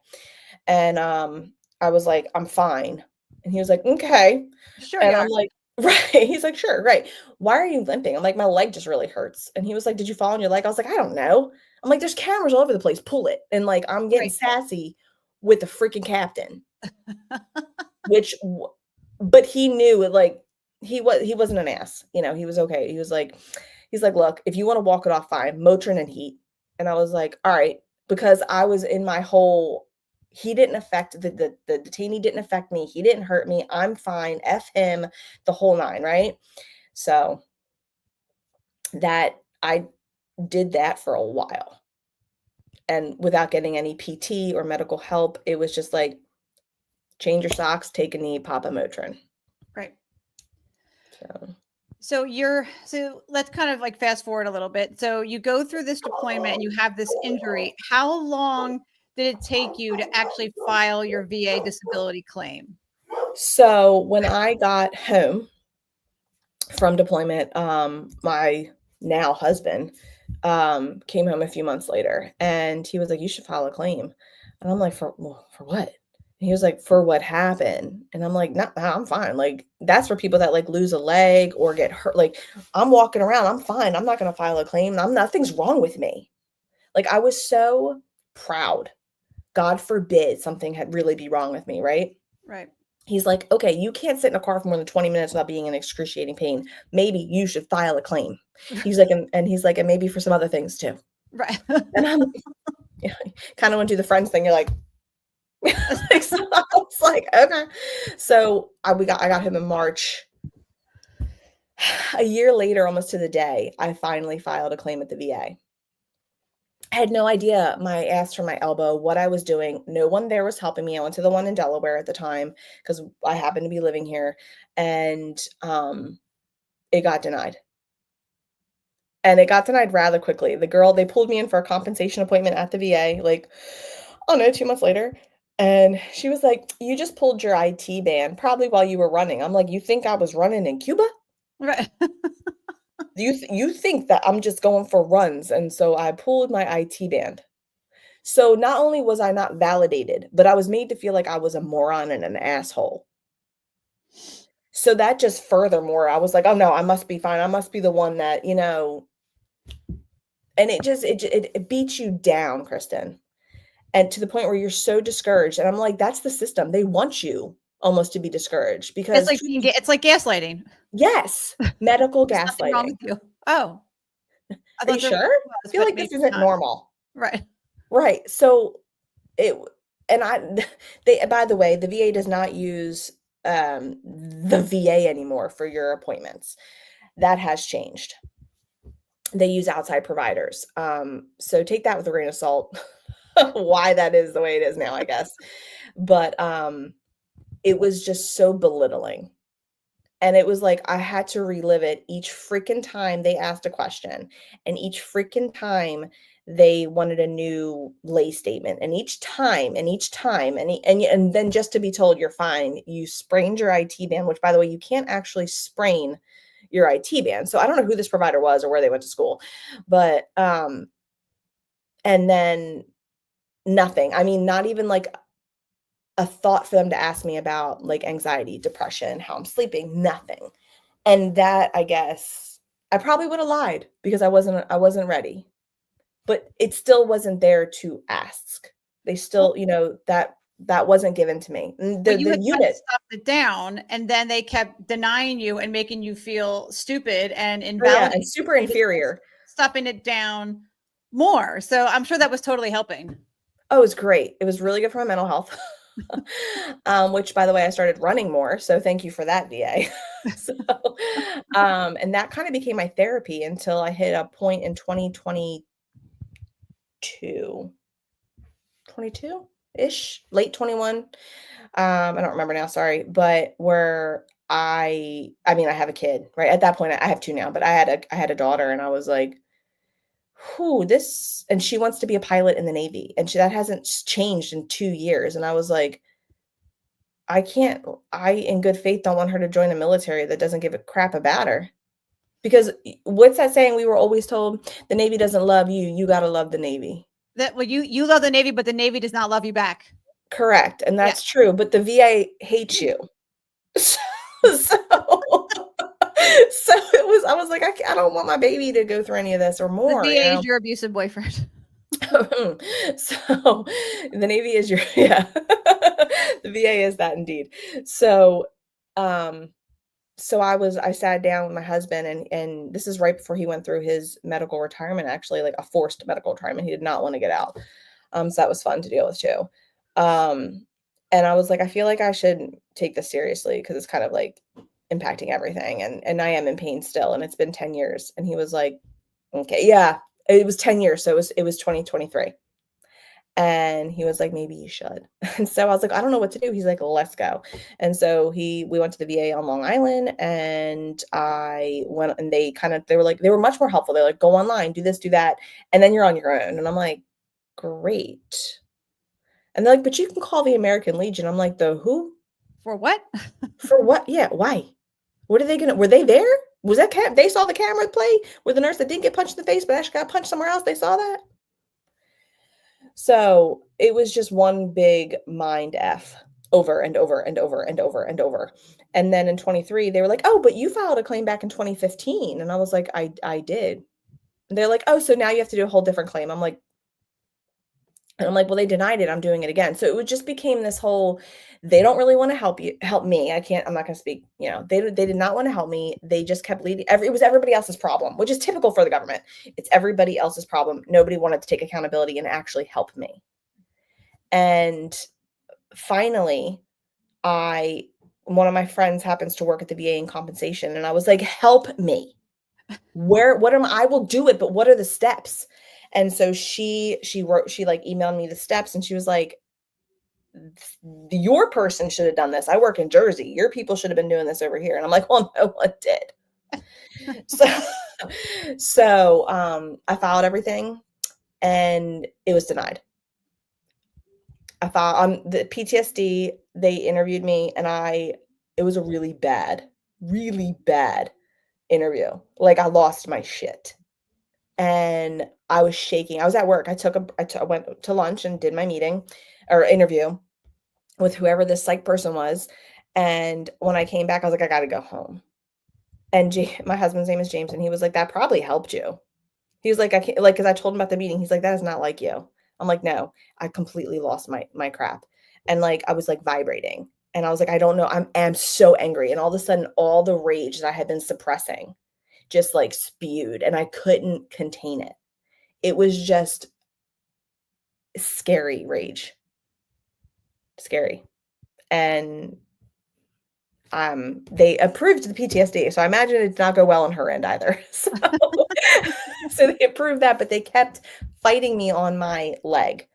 And I was like, I'm fine. And he was like, okay. Sure. And You I'm are. like, right. He's like, sure, right. Why are you limping? I'm like, my leg just really hurts. And he was like, did you fall on your leg? I was like, I don't know. I'm like, there's cameras all over the place. Pull it. And like, I'm getting Right. sassy with the freaking captain, but he knew it. Like, he wasn't an ass. You know, he was okay. He's like, look, if you want to walk it off, fine. Motrin and heat. And I was like, all right, because I was in my whole, he didn't affect the detainee didn't affect me. He didn't hurt me. I'm fine. F him, the whole nine, right? So that I did that for a while. And without getting any PT or medical help, it was just like, change your socks, take a knee, pop a Motrin. Right. So So let's kind of like fast forward a little bit. So you go through this deployment and you have this injury. How long did it take you to actually file your VA disability claim? So when I got home from deployment, my now husband came home a few months later and he was like, you should file a claim. And I'm like, for what? And he was like, for what happened? And I'm like, nah, I'm fine. Like, that's for people that like lose a leg or get hurt. Like, I'm walking around, I'm fine. I'm not going to file a claim. Nothing's wrong with me. Like, I was so proud. God forbid something had really be wrong with me, right? Right. He's like, okay, you can't sit in a car for more than 20 minutes without being in excruciating pain. Maybe you should file a claim. He's like, and he's like, and maybe for some other things too. Right. And I'm kind of went to the friends thing. You're like, so I was like, okay. So I got him in March. A year later, almost to the day, I finally filed a claim at the VA. I had no idea my ass from my elbow, what I was doing. No one there was helping me. I went to the one in Delaware at the time because I happened to be living here, and it got denied. And it got denied rather quickly. They pulled me in for a compensation appointment at the VA, like, oh no, 2 months later. And she was like, you just pulled your IT ban probably while you were running. I'm like, you think I was running in Cuba? Right. You think that I'm just going for runs? And so I pulled my IT ban. So not only was I not validated, but I was made to feel like I was a moron and an asshole. So that just furthermore, I was like, oh no, I must be fine. I must be the one that, you know, and it beats you down, Kristen. And to the point where you're so discouraged. And I'm like, that's the system. They want you almost to be discouraged because It's like gaslighting. yes, medical There's nothing wrong gaslighting. with you. Oh, Are you sure? I feel like this isn't normal. Right. Right. So they, by the way, the VA does not use the VA anymore for your appointments. That has changed. They use outside providers. So take that with a grain of salt. Why that is the way it is now, I guess. But it was just so belittling. And it was like I had to relive it each freaking time they asked a question. And each freaking time they wanted a new lay statement. And each time, and then just to be told you're fine, you sprained your IT band, which by the way, you can't actually sprain your IT band. So I don't know who this provider was or where they went to school. But and then nothing. I mean, not even like a thought for them to ask me about like anxiety, depression, how I'm sleeping, nothing. And that, I guess, I probably would have lied because I wasn't ready. but it still wasn't there to ask. They still, that wasn't given to me. But you The had unit, stopped it down, and then they kept denying you and making you feel stupid and and invalidating, super inferior. stopping it down more. So I'm sure that was totally helping. Oh, it was great. It was really good for my mental health. Which, by the way, I started running more. So thank you for that, VA. So, and that kind of became my therapy until I hit a point in 22-ish, late 21. I don't remember now, sorry, but where I mean, I have a kid, right? At that point, I have two now, but I had a daughter, and I was like, who this, and she wants to be a pilot in the Navy, and that hasn't changed in 2 years. And I was like, I in good faith don't want her to join a military that doesn't give a crap about her. Because what's that saying we were always told? The Navy doesn't love you. You got to love the Navy. That you love the Navy, but the Navy does not love you back. Correct. And that's true. But the VA hates you. So I was like, I don't want my baby to go through any of this or more. The VA is your abusive boyfriend. So the Navy is your, yeah, the VA is that indeed. So, I sat down with my husband, and this is right before he went through his medical retirement, actually, like a forced medical retirement. He did not want to get out. So that was fun to deal with too. And I was like, I feel like I should take this seriously because it's kind of like impacting everything. And I am in pain still, and it's been 10 years. And he was like, okay, yeah, it was 10 years. So it was 2023. And he was like, maybe you should. And so I was like, I don't know what to do. He's like, let's go. And so we went to the VA on Long Island, and I went, and they were much more helpful. They're like, go online, do this, do that. And then you're on your own. And I'm like, great. And they're like, but you can call the American Legion. I'm like, the who? For what? For what? Yeah. Why? What are they were they there? Was that they saw the camera play with the nurse that didn't get punched in the face, but actually got punched somewhere else? They saw that. So it was just one big mind F over and over and over and over and over. And then in 23, they were like, oh, but you filed a claim back in 2015. And I was like, I did. And they're like, oh, so now you have to do a whole different claim. I'm like, well, they denied it. I'm doing it again. So it just became this whole, they don't really want to help me. I'm not going to speak, they did not want to help me. They just kept leading. It was everybody else's problem, which is typical for the government. It's everybody else's problem. Nobody wanted to take accountability and actually help me. And finally, one of my friends happens to work at the VA in compensation. And I was like, help me. I will do it, but what are the steps? And so she emailed me the steps, and she was like, your person should have done this. I work in Jersey. Your people should have been doing this over here. And I'm like, well, no one did. So I filed everything, and it was denied. I filed on the PTSD. They interviewed me, and it was a really bad interview. Like, I lost my shit. And I was shaking. I was at work. I went to lunch and did my meeting or interview with whoever this psych person was. And when I came back, I was like, I got to go home. And my husband's name is James. And he was like, that probably helped you. He was like, I can't, like, cause I told him about the meeting. He's like, that is not like you. I'm like, no, I completely lost my crap. And like, I was like vibrating, and I was like, I don't know. I'm so angry. And all of a sudden, all the rage that I had been suppressing just like spewed, and I couldn't contain it. It was just scary rage. Scary. And they approved the PTSD. So I imagine it did not go well on her end either. So, so they approved that, but they kept fighting me on my leg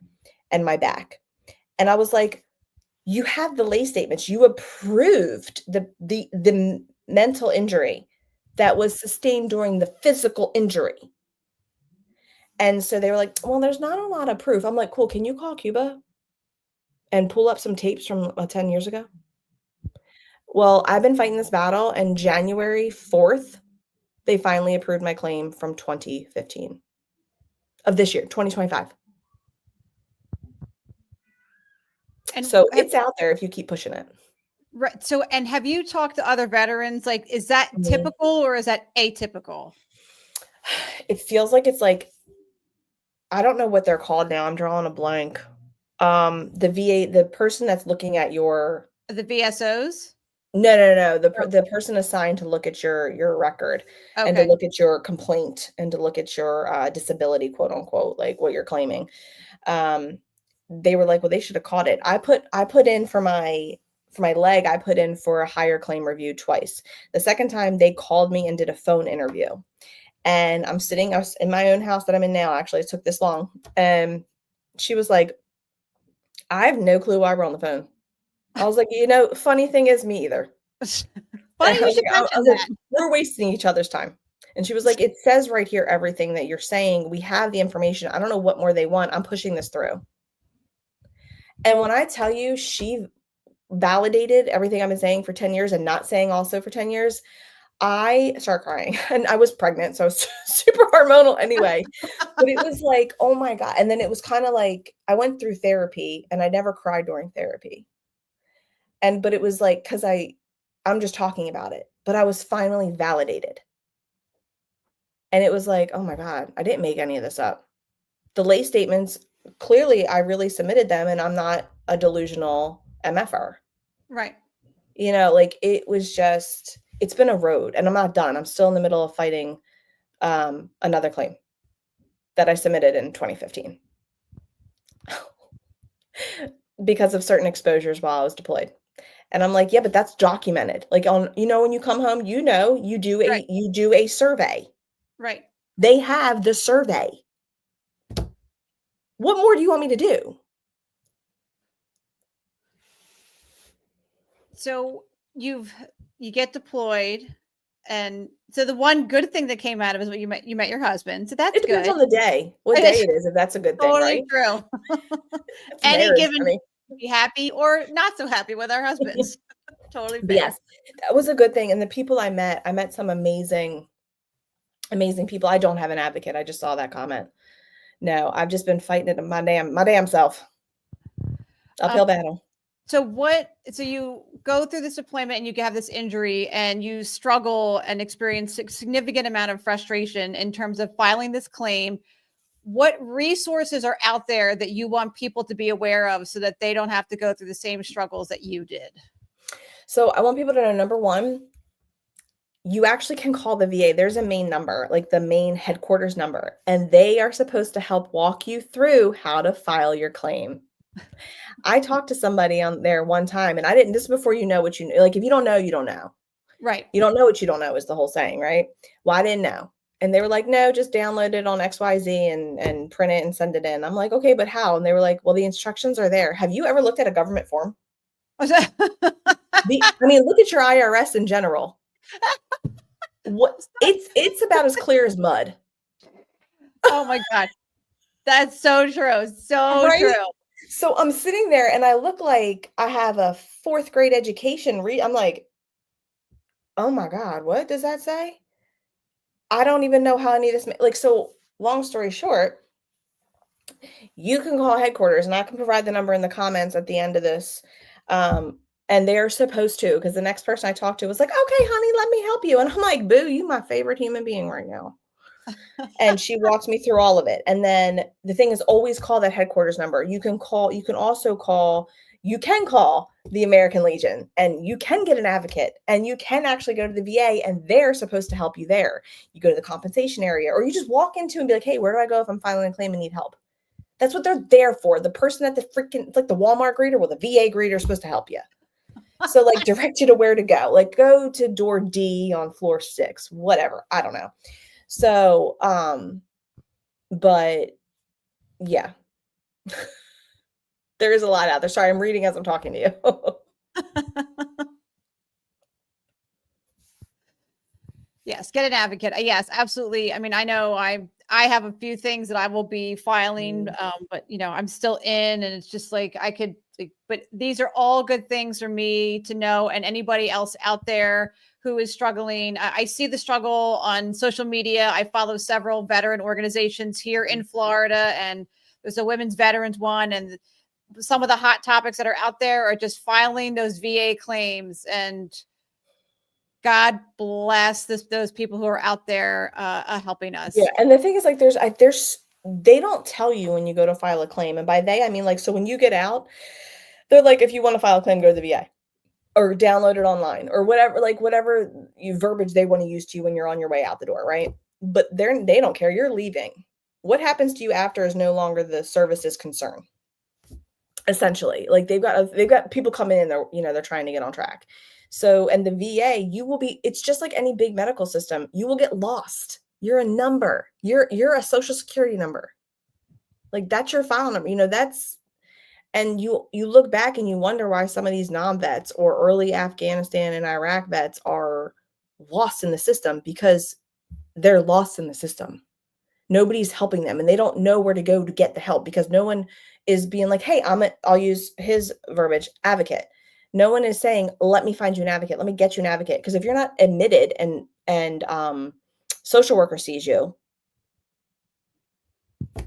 and my back. And I was like, you have the lay statements. You approved the mental injury that was sustained during the physical injury. And so they were like, well, there's not a lot of proof. I'm like, cool. Can you call Cuba and pull up some tapes from 10 years ago? Well, I've been fighting this battle, and January 4th, they finally approved my claim from 2015 of this year, 2025. And so it's out there if you keep pushing it. Right. So, and have you talked to other veterans? Like, is that typical or is that atypical? It feels like it's like, I don't know what they're called now. I'm drawing a blank. The VA, the person that's looking at your The VSOs? no, Oh, the person assigned to look at your record and to okay. look at your complaint and to look at your disability, quote unquote, like what you're claiming. Um, they were like, well, they should have caught it. I put in for my leg, I put in for a higher claim review twice. The second time they called me and did a phone interview. And I was in my own house that I'm in now. Actually, it took this long. And she was like, I have no clue why we're on the phone. I was like, funny thing is, me either. Funny you should I mention was like, that. we're wasting each other's time. And she was like, it says right here everything that you're saying. We have the information. I don't know what more they want. I'm pushing this through. And when I tell you she validated everything I've been saying for 10 years and not saying also for 10 years, I start crying. And I was pregnant, so I was super hormonal anyway. But it was like, oh my God. And then it was kind of like I went through therapy and I never cried during therapy. But it was like, because I'm just talking about it, but I was finally validated. And it was like, oh my God, I didn't make any of this up. The lay statements, clearly I really submitted them and I'm not a delusional MFer. Right. Like it was just, it's been a road and I'm not done. I'm still in the middle of fighting another claim that I submitted in 2015 because of certain exposures while I was deployed. And I'm like, yeah, but that's documented. Like when you come home, you do Right. you do a survey. Right. They have the survey. What more do you want me to do? So you get deployed, and so the one good thing that came out of it is what you met your husband. So that's It depends good. on the day. What day it is, if that's a good thing, Totally right? true. It's Any marriage given for me. be happy or not so happy with our husbands. Totally But fair. yes, that was a good thing. And the people I met some amazing people. I don't have an advocate. I just saw that comment. No, I've just been fighting it my damn self. Uphill battle. So you go through this deployment and you have this injury and you struggle and experience a significant amount of frustration in terms of filing this claim. What resources are out there that you want people to be aware of so that they don't have to go through the same struggles that you did? So I want people to know, number one, you actually can call the VA. There's a main number, like the main headquarters number, and they are supposed to help walk you through how to file your claim. I talked to somebody on there one time and this is before you know what you know. Like, if you don't know, you don't know. Right. You don't know what you don't know is the whole saying, right? Well, I didn't know. And they were like, no, just download it on XYZ and print it and send it in. I'm like, okay, but how? And they were like, well, the instructions are there. Have you ever looked at a government form? Look at your IRS in general. It's about as clear as mud. Oh my God. That's so true. So right? True. So I'm sitting there and I look like I have a 4th grade education. I'm like, oh my God, what does that say? I don't even know how any of this, so long story short, you can call headquarters and I can provide the number in the comments at the end of this. And they're supposed to, because the next person I talked to was like, okay, honey, let me help you. And I'm like, boo, you my favorite human being right now. And she walked me through all of it. And then the thing is, always call that headquarters number. You can call the American Legion and you can get an advocate and you can actually go to the VA and they're supposed to help you there. You go to the compensation area or you just walk into and be like, hey, where do I go if I'm filing a claim and need help? That's what they're there for. The person at it's like the Walmart greeter, well, the VA greeter is supposed to help you. So direct you to where to go, go to door D on floor 6, whatever. I don't know. So, but yeah, there is a lot out there. Sorry, I'm reading as I'm talking to you. Yes, get an advocate. Yes, absolutely. I mean, I know I have a few things that I will be filing, but I'm still in, and it's just but these are all good things for me to know, and anybody else out there who is struggling. I see the struggle on social media. I follow several veteran organizations here in Florida, and there's a women's veterans one, and some of the hot topics that are out there are just filing those VA claims, and God bless those people who are out there helping us. Yeah, and the thing is, there's they don't tell you when you go to file a claim. And by they, I mean, like, so when you get out, they're like, if you want to file a claim, go to the VA or download it online or whatever, like whatever you verbiage they want to use to you when you're on your way out the door, right? But they don't care. You're leaving. What happens to you after is no longer the service's concern. Essentially, like they've got people coming in, they're trying to get on track. So, and the VA, it's just like any big medical system. You will get lost. You're a number. You're a social security number. Like that's your file number. And you look back and you wonder why some of these non-vets or early Afghanistan and Iraq vets are lost in the system, because they're lost in the system. Nobody's helping them and they don't know where to go to get the help, because no one is being like, hey, I'll use his verbiage, advocate. No one is saying, let me find you an advocate. Let me get you an advocate. Because if you're not admitted and social worker sees you,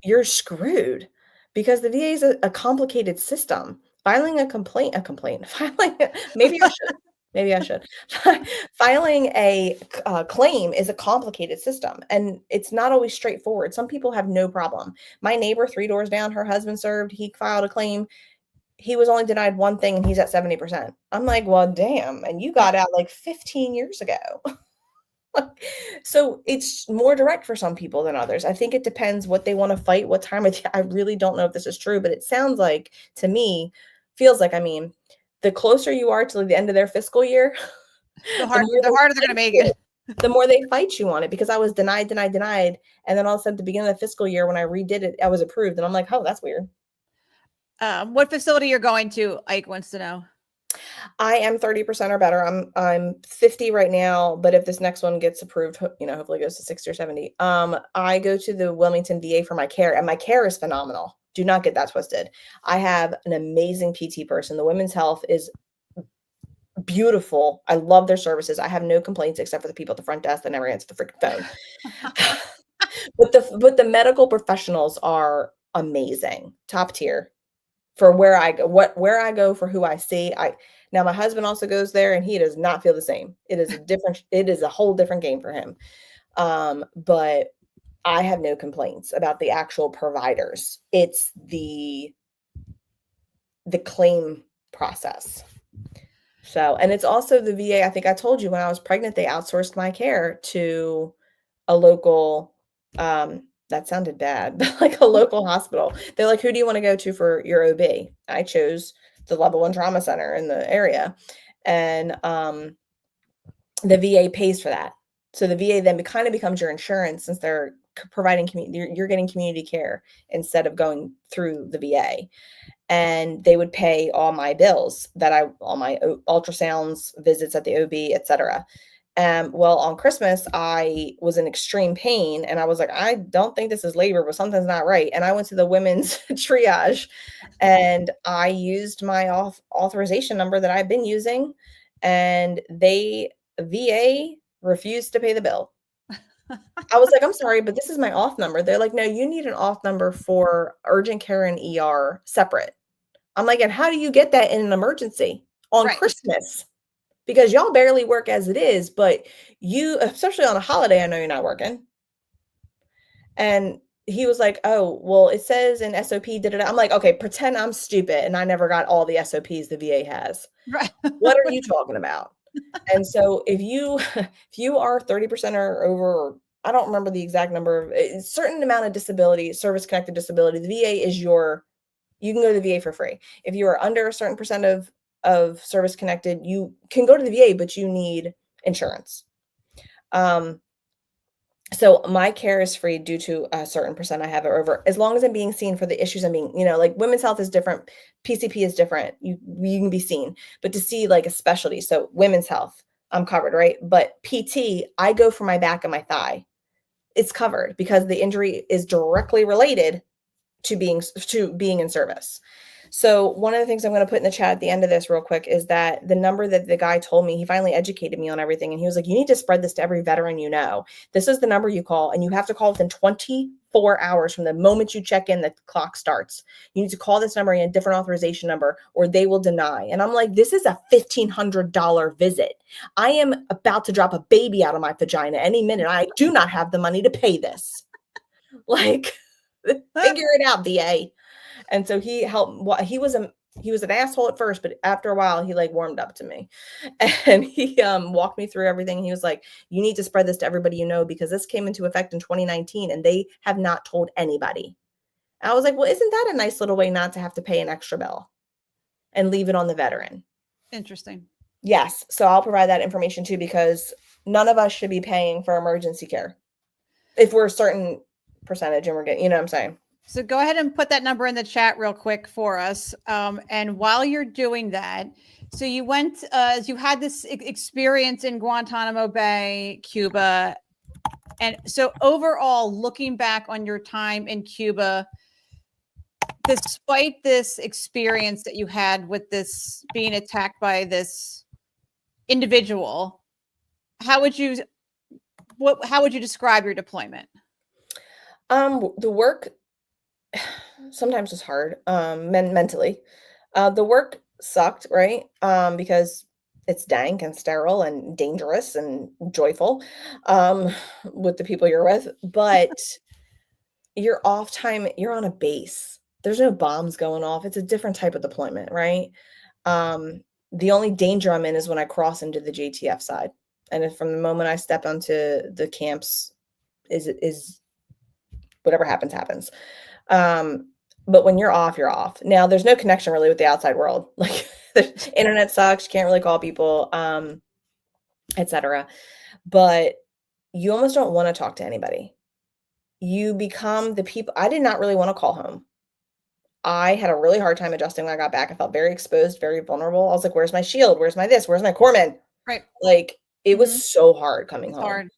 you're screwed, because the VA is a complicated system. Filing maybe I should. Filing a claim is a complicated system, and it's not always straightforward. Some people have no problem. My neighbor 3 doors down, her husband served, he filed a claim. He was only denied one thing and he's at 70%. I'm like, well, damn. And you got out like 15 years ago. So it's more direct for some people than others. I think it depends what they want to fight, what time of day. I really don't know if this is true, but it sounds like, to me, feels like, I mean, the closer you are to the end of their fiscal year, the harder they're going to make it. The more they fight you on it, because I was denied. And then all of a sudden at the beginning of the fiscal year, when I redid it, I was approved. And I'm like, oh, that's weird. What facility you're going to, Ike wants to know. I am 30% or better. I'm 50 right now, but if this next one gets approved, hopefully it goes to 60 or 70. I go to the Wilmington VA for my care, and my care is phenomenal. Do not get that twisted. I have an amazing PT person. The women's health is beautiful. I love their services. I have no complaints except for the people at the front desk that never answer the freaking phone. But the medical professionals are amazing, top tier. For where I go, for who I see. Now my husband also goes there, and he does not feel the same. It is a whole different game for him. But I have no complaints about the actual providers. It's the claim process. So, and it's also the VA. I think I told you when I was pregnant, they outsourced my care to a local, that sounded bad, but like a local hospital. They're like, who do you want to go to for your OB? I chose the level 1 trauma center in the area. And the VA pays for that. So the VA then kind of becomes your insurance, since they're providing you're getting community care instead of going through the VA. And they would pay all my bills, all my ultrasounds, visits at the OB, etc. Well, on Christmas, I was in extreme pain, and I was like, I don't think this is labor, but something's not right. And I went to the women's triage, and I used my authorization number that I've been using, and VA refused to pay the bill. I was like, I'm sorry, but this is my auth number. They're like, no, you need an auth number for urgent care and ER separate. I'm like, and how do you get that in an emergency on Christmas? Because y'all barely work as it is, but you, especially on a holiday, I know you're not working. And he was like, oh, well, it says in SOP, I'm like, okay, pretend I'm stupid and I never got all the SOPs the VA has. Right. What are you talking about? And so if you are 30% or over, or I don't remember the exact number of a certain amount of disability, service-connected disability, the VA is you can go to the VA for free. If you are under a certain percent of service connected, you can go to the VA, but you need insurance. So my care is free due to a certain percent I have it over, as long as I'm being seen for the issues I'm being, like women's health is different. PCP is different. You can be seen, but to see like a specialty. So women's health, I'm covered, right? But PT, I go for my back and my thigh. It's covered because the injury is directly related to being in service. So one of the things I'm going to put in the chat at the end of this real quick is that the number that the guy told me, he finally educated me on everything. And he was like, you need to spread this to every veteran you know. This is the number you call, and you have to call within 24 hours from the moment you check in, the clock starts. You need to call this number and a different authorization number, or they will deny. And I'm like, this is a $1,500 visit. I am about to drop a baby out of my vagina any minute. I do not have the money to pay this. Like, Figure it out, VA. And so he helped. Well, he was an asshole at first, but after a while, he like warmed up to me, and he walked me through everything. He was like, "You need to spread this to everybody you know because this came into effect in 2019, and they have not told anybody." And I was like, "Well, isn't that a nice little way not to have to pay an extra bill and leave it on the veteran?" Interesting. Yes, so I'll provide that information too because none of us should be paying for emergency care if we're a certain percentage and we're getting, you know what I'm saying? So go ahead and put that number in the chat real quick for us. And while you're doing that, so you went, you had this experience in Guantanamo Bay, Cuba. And so overall, looking back on your time in Cuba, despite this experience that you had with this being attacked by this individual, how would you describe your deployment? The work sometimes was hard, mentally. The work sucked, right? Because it's dank and sterile and dangerous and joyful, with the people you're with. But your off time, you're on a base. There's no bombs going off. It's a different type of deployment, right? The only danger I'm in is when I cross into the JTF side. And if from the moment I step onto the camps is whatever happens, happens. But when you're off, you're off. Now there's no connection really with the outside world. Like the internet sucks. You can't really call people, etc. But you almost don't want to talk to anybody. You become the people. I did not really want to call home. I had a really hard time adjusting when I got back. I felt very exposed, very vulnerable. I was like, where's my shield? Where's my this? Where's my corpsman? Right. Like it was so hard coming home. Hard.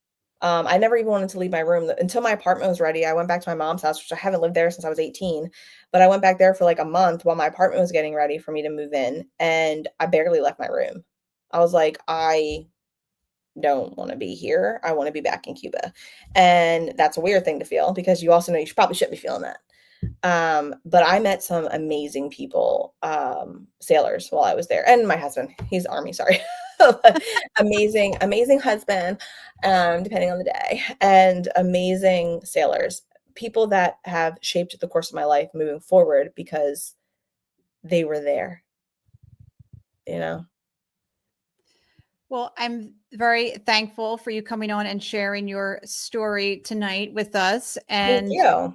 I never even wanted to leave my room until my apartment was ready. I went back to my mom's house, which I haven't lived there since I was 18, but I went back there for like a month while my apartment was getting ready for me to move in. And I barely left my room. I was like, I don't want to be here. I want to be back in Cuba. And that's a weird thing to feel because you also know you probably shouldn't be feeling that. But I met some amazing people, sailors while I was there, and my husband, he's Army, sorry. amazing husband, depending on the day, and amazing sailors, people that have shaped the course of my life moving forward because they were there, you know? Well, I'm very thankful for you coming on and sharing your story tonight with us. And thank you.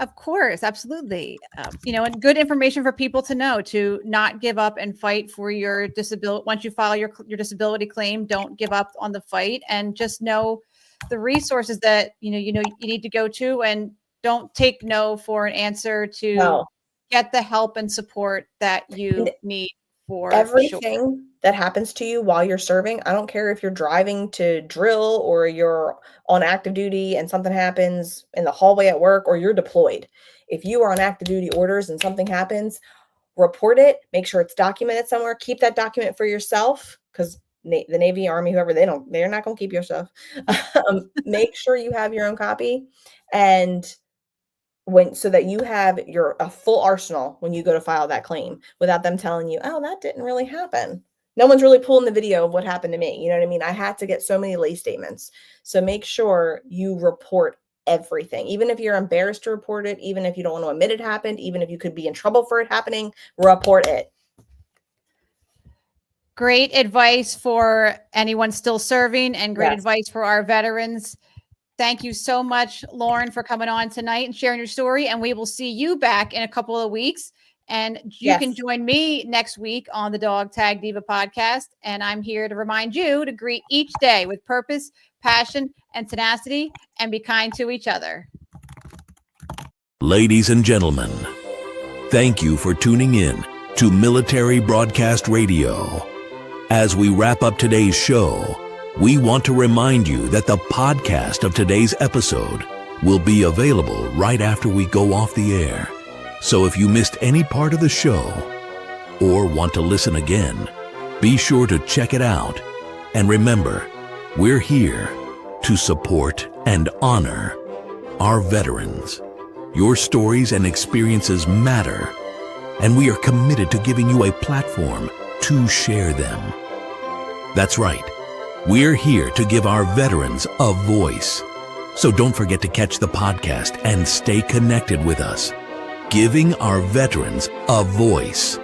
Of course, absolutely. And good information for people to know to not give up and fight for your disability. Once you file your disability claim, don't give up on the fight, and just know the resources that you need to go to, and don't take no for an answer to get the help and support that you need for everything that happens to you while you're serving. I don't care if you're driving to drill or you're on active duty and something happens in the hallway at work or you're deployed. If you are on active duty orders and something happens, report it, make sure it's documented somewhere, keep that document for yourself because the Navy, Army, whoever, they're not going to keep your stuff. Make sure you have your own copy so that you have a full arsenal when you go to file that claim without them telling you, oh, that didn't really happen. No one's really pulling the video of what happened to me. You know what I mean? I had to get so many lay statements. So make sure you report everything, even if you're embarrassed to report it, even if you don't want to admit it happened, even if you could be in trouble for it happening, report it. Great advice for anyone still serving, and great advice for our veterans. Thank you so much, Lauren, for coming on tonight and sharing your story. And we will see you back in a couple of weeks. And you can join me next week on the Dog Tag Diva podcast. And I'm here to remind you to greet each day with purpose, passion, and tenacity, and be kind to each other. Ladies and gentlemen, thank you for tuning in to Military Broadcast Radio. As we wrap up today's show, we want to remind you that the podcast of today's episode will be available right after we go off the air. So if you missed any part of the show or want to listen again, be sure to check it out. And remember, we're here to support and honor our veterans. Your stories and experiences matter, and we are committed to giving you a platform to share them. That's right. We're here to give our veterans a voice. So don't forget to catch the podcast and stay connected with us, giving our veterans a voice.